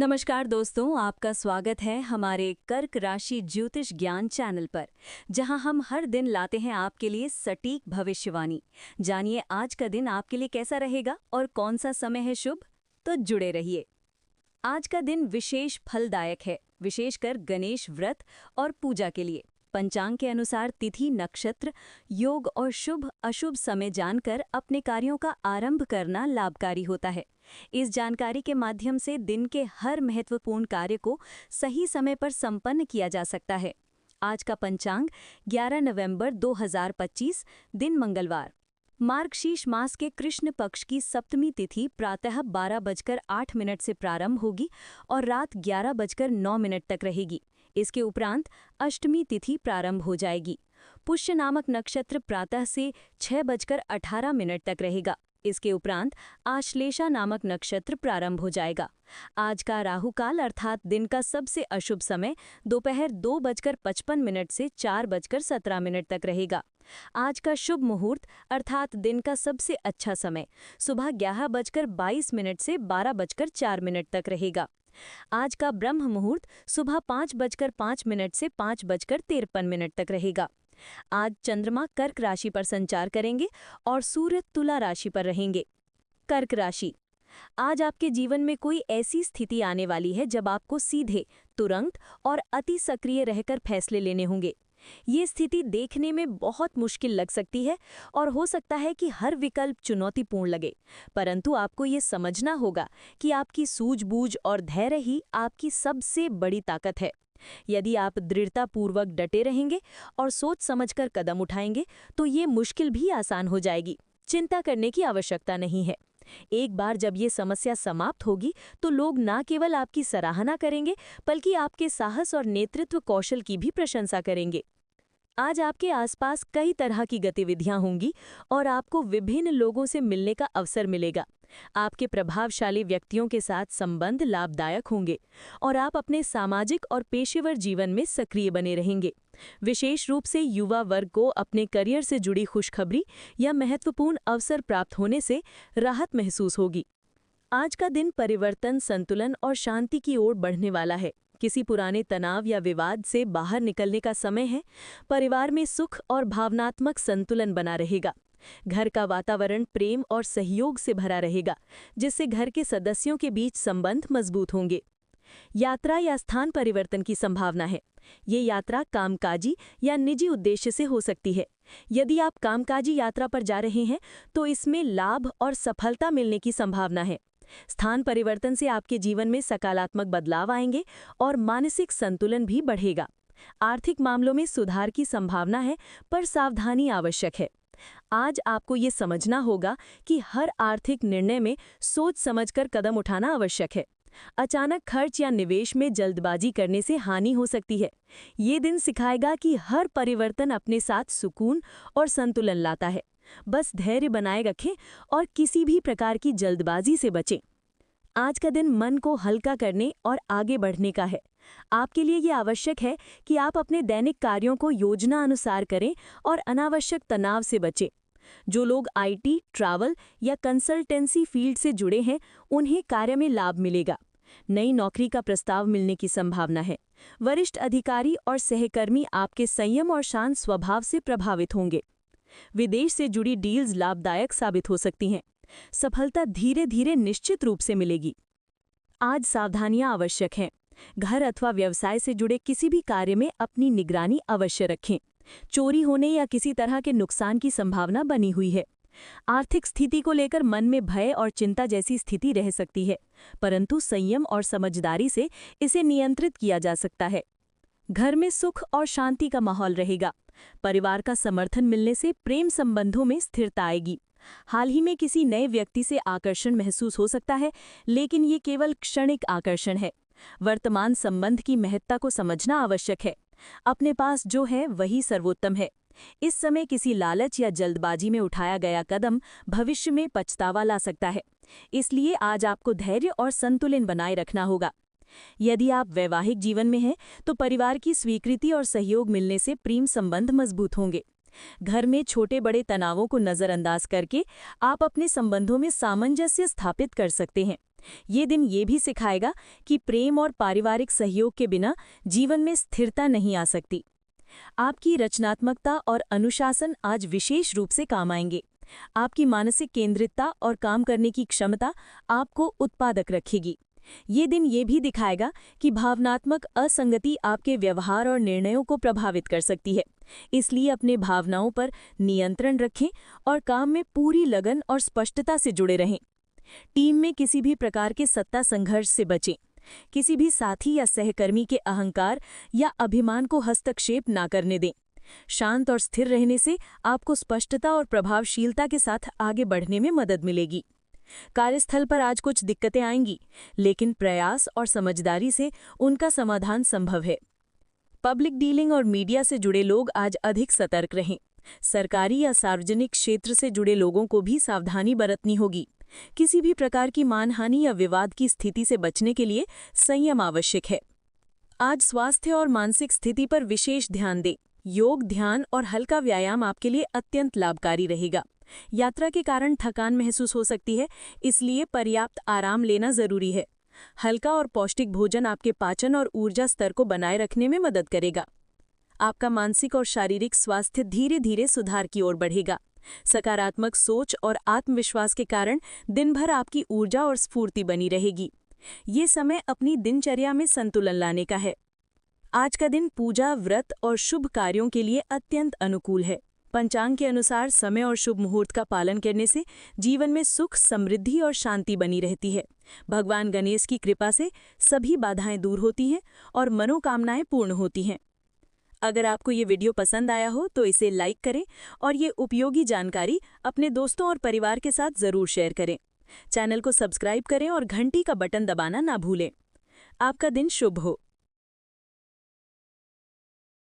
नमस्कार दोस्तों, आपका स्वागत है हमारे कर्क राशि ज्योतिष ज्ञान चैनल पर, जहां हम हर दिन लाते हैं आपके लिए सटीक भविष्यवाणी। जानिए आज का दिन आपके लिए कैसा रहेगा और कौन सा समय है शुभ, तो जुड़े रहिए। आज का दिन विशेष फलदायक है, विशेषकर गणेश व्रत और पूजा के लिए। पंचांग के अनुसार तिथि, नक्षत्र, योग और शुभ अशुभ समय जानकर अपने कार्यों का आरंभ करना लाभकारी होता है। इस जानकारी के माध्यम से दिन के हर महत्वपूर्ण कार्य को सही समय पर संपन्न किया जा सकता है। आज का पंचांग 11 नवंबर 2025, दिन मंगलवार। मार्गशीर्ष मास के कृष्ण पक्ष की सप्तमी तिथि प्रातः 12:08 से प्रारंभ होगी और रात 11:09 तक रहेगी। इसके उपरांत अष्टमी तिथि प्रारंभ हो जाएगी। पुष्य नामक नक्षत्र प्रातः से 6:18 तक रहेगा। इसके उपरांत आश्लेषा नामक नक्षत्र प्रारंभ हो जाएगा। आज का राहुकाल अर्थात दिन का सबसे अशुभ समय दोपहर 2:55 से 4:17 तक रहेगा। आज का शुभ मुहूर्त अर्थात दिन का सबसे अच्छा समय सुबह 11:22 से 12:04 तक रहेगा। आज का ब्रह्म मुहूर्त सुबह 5:05 से 5:53 तक रहेगा। आज चंद्रमा कर्क राशि पर संचार करेंगे और सूर्य तुला राशि पर रहेंगे। कर्क राशि, आज आपके जीवन में कोई ऐसी स्थिति आने वाली है जब आपको सीधे, तुरंत और अति सक्रिय रहकर फैसले लेने होंगे। ये स्थिति देखने में बहुत मुश्किल लग सकती है और हो सकता है कि हर विकल्प चुनौतीपूर्ण लगे, परंतु आपको ये समझना होगा कि आपकी सूझबूझ और धैर्य ही आपकी सबसे बड़ी ताकत है। यदि आप दृढ़तापूर्वक डटे रहेंगे और सोच समझकर कदम उठाएंगे तो ये मुश्किल भी आसान हो जाएगी। चिंता करने की आवश्यकता नहीं है। एक बार जब ये समस्या समाप्त होगी तो लोग न केवल आपकी सराहना करेंगे बल्कि आपके साहस और नेतृत्व कौशल की भी प्रशंसा करेंगे। आज आपके आसपास कई तरह की गतिविधियां होंगी और आपको विभिन्न लोगों से मिलने का अवसर मिलेगा। आपके प्रभावशाली व्यक्तियों के साथ संबंध लाभदायक होंगे और आप अपने सामाजिक और पेशेवर जीवन में सक्रिय बने रहेंगे। विशेष रूप से युवा वर्ग को अपने करियर से जुड़ी खुशखबरी या महत्वपूर्ण अवसर प्राप्त होने से राहत महसूस होगी। आज का दिन परिवर्तन, संतुलन और शांति की ओर बढ़ने वाला है। किसी पुराने तनाव या विवाद से बाहर निकलने का समय है। परिवार में सुख और भावनात्मक संतुलन बना रहेगा। घर का वातावरण प्रेम और सहयोग से भरा रहेगा, जिससे घर के सदस्यों के बीच संबंध मजबूत होंगे। यात्रा या स्थान परिवर्तन की संभावना है। ये यात्रा कामकाजी या निजी उद्देश्य से हो सकती है। यदि आप कामकाजी यात्रा पर जा रहे हैं तो इसमें लाभ और सफलता मिलने की संभावना है। स्थान परिवर्तन से आपके जीवन में सकारात्मक बदलाव आएंगे और मानसिक संतुलन भी बढ़ेगा। आर्थिक मामलों में सुधार की संभावना है, पर सावधानी आवश्यक है। आज आपको ये समझना होगा कि हर आर्थिक निर्णय में सोच समझकर कदम उठाना आवश्यक है। अचानक खर्च या निवेश में जल्दबाजी करने से हानि हो सकती है। ये दिन सिखाएगा कि हर परिवर्तन अपने साथ सुकून और संतुलन लाता है। बस धैर्य बनाए रखें और किसी भी प्रकार की जल्दबाजी से बचें। आज का दिन मन को हल्का करने और आगे बढ़ने का है। आपके लिए ये आवश्यक है कि आप अपने दैनिक कार्यों को योजना अनुसार करें और अनावश्यक तनाव से बचें। जो लोग आईटी, ट्रैवल या कंसल्टेंसी फील्ड से जुड़े हैं, उन्हें कार्य में लाभ मिलेगा। नई नौकरी का प्रस्ताव मिलने की संभावना है। वरिष्ठ अधिकारी और सहकर्मी आपके संयम और शांत स्वभाव से प्रभावित होंगे। विदेश से जुड़ी डील्स लाभदायक साबित हो सकती हैं। सफलता धीरे धीरे निश्चित रूप से मिलेगी। आज सावधानियां आवश्यक हैं। घर अथवा व्यवसाय से जुड़े किसी भी कार्य में अपनी निगरानी अवश्य रखें। चोरी होने या किसी तरह के नुकसान की संभावना बनी हुई है। आर्थिक स्थिति को लेकर मन में भय और चिंता जैसी स्थिति रह सकती है, परंतु संयम और समझदारी से इसे नियंत्रित किया जा सकता है। घर में सुख और शांति का माहौल रहेगा। परिवार का समर्थन मिलने से प्रेम संबंधों में स्थिरता आएगी। हाल ही में किसी नए व्यक्ति से आकर्षण महसूस हो सकता है, लेकिन ये केवल क्षणिक आकर्षण है। वर्तमान संबंध की महत्ता को समझना आवश्यक है। अपने पास जो है वही सर्वोत्तम है। इस समय किसी लालच या जल्दबाजी में उठाया गया कदम भविष्य में पछतावा ला सकता है। इसलिए आज आपको धैर्य और संतुलन बनाए रखना होगा। यदि आप वैवाहिक जीवन में हैं तो परिवार की स्वीकृति और सहयोग मिलने से प्रेम संबंध मजबूत होंगे। घर में छोटे बड़े तनावों को नज़रअंदाज करके आप अपने संबंधों में सामंजस्य स्थापित कर सकते हैं। ये दिन ये भी सिखाएगा कि प्रेम और पारिवारिक सहयोग के बिना जीवन में स्थिरता नहीं आ सकती। आपकी रचनात्मकता और अनुशासन आज विशेष रूप से काम आएंगे। आपकी मानसिक केंद्रितता और काम करने की क्षमता आपको उत्पादक रखेगी। ये दिन ये भी दिखाएगा कि भावनात्मक असंगति आपके व्यवहार और निर्णयों को प्रभावित कर सकती है। इसलिए अपने भावनाओं पर नियंत्रण रखें और काम में पूरी लगन और स्पष्टता से जुड़े रहें। टीम में किसी भी प्रकार के सत्ता संघर्ष से बचें। किसी भी साथी या सहकर्मी के अहंकार या अभिमान को हस्तक्षेप ना करने दें। शांत और स्थिर रहने से आपको स्पष्टता और प्रभावशीलता के साथ आगे बढ़ने में मदद मिलेगी। कार्यस्थल पर आज कुछ दिक्कतें आएंगी, लेकिन प्रयास और समझदारी से उनका समाधान संभव है। पब्लिक डीलिंग और मीडिया से जुड़े लोग आज अधिक सतर्क रहें। सरकारी या सार्वजनिक क्षेत्र से जुड़े लोगों को भी सावधानी बरतनी होगी। किसी भी प्रकार की मानहानि या विवाद की स्थिति से बचने के लिए संयम आवश्यक है। आज स्वास्थ्य और मानसिक स्थिति पर विशेष ध्यान दें। योग, ध्यान और हल्का व्यायाम आपके लिए अत्यंत लाभकारी रहेगा। यात्रा के कारण थकान महसूस हो सकती है, इसलिए पर्याप्त आराम लेना जरूरी है। हल्का और पौष्टिक भोजन आपके पाचन और ऊर्जा स्तर को बनाए रखने में मदद करेगा। आपका मानसिक और शारीरिक स्वास्थ्य धीरे धीरे सुधार की ओर बढ़ेगा। सकारात्मक सोच और आत्मविश्वास के कारण दिन भर आपकी ऊर्जा और स्फूर्ति बनी रहेगी। ये समय अपनी दिनचर्या में संतुलन लाने का है। आज का दिन पूजा, व्रत और शुभ कार्यों के लिए अत्यंत अनुकूल है। पंचांग के अनुसार समय और शुभ मुहूर्त का पालन करने से जीवन में सुख, समृद्धि और शांति बनी रहती है। भगवान गणेश की कृपा से सभी बाधाएं दूर होती हैं और मनोकामनाएं पूर्ण होती हैं। अगर आपको ये वीडियो पसंद आया हो तो इसे लाइक करें और ये उपयोगी जानकारी अपने दोस्तों और परिवार के साथ ज़रूर शेयर करें। चैनल को सब्सक्राइब करें और घंटी का बटन दबाना ना भूलें। आपका दिन शुभ हो।